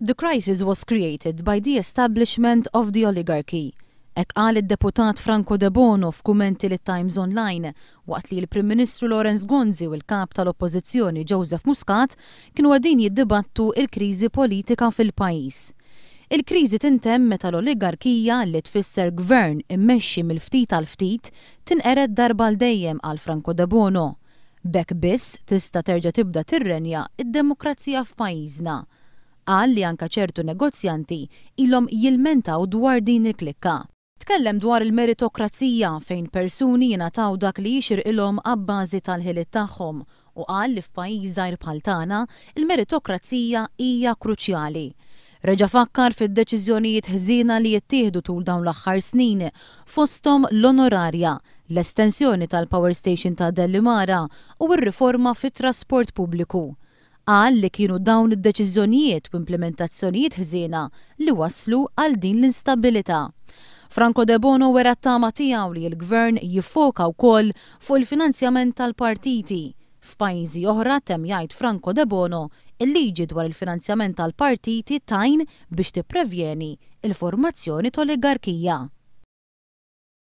The crisis was created by the establishment of the oligarchy. Ek qal id-deputat Franco De Bono f'kummenti lit-Times Online waqt li l-Prim Ministru Lawrence Gonzi u l-kap tal-Oppożizzjoni Joseph Muscat kienu għadin jiddibattu il-kriżi politika fil-pajjiż. Il-kriżi tintemm meta l-oligarkija li tfisser gvern immexxi mill-ftit għal ftit tinqered darba l dejjem għal Franco De Bono. B'hekk biss tista' terġa' tibda tirrenja id-demokrazija f'pajjiżna. Qal li anke ċertu negozjanti ilhom jilmentaw dwar din il-klikka. Tkellem dwar il-meritokrazija fejn persuni jingħataw dak li jixirqilhom abbażi tal-ħiliet tagħhom u qal li f'pajjiż żgħir bħal tagħna il-meritokrazija hija kruċjali. Reġa' fakkar fid-deċiżjonijiet ħżiena li jittieħdu tul dawn l-aħħar snin fosthom l-onorarja, l-estensjoni tal-Power Station ta' Dellimara u r-riforma fit-trasport pubbliku. Qal li kienu dawn id-deċiżjonijiet u implementazzjonijiet ħżiena li waslu għal din l-instabilità. Franco De Bono wera t-tama tiegħu li l-gvern jiffoka wkoll fuq il-finanzjament tal-partiti. F'pajjiżi oħra temm jgħid Franco De Bono il-liġi dwar il-finanzjament tal-partiti tajn biex tipprevjeni il-formazzjoni tal-oligarkija.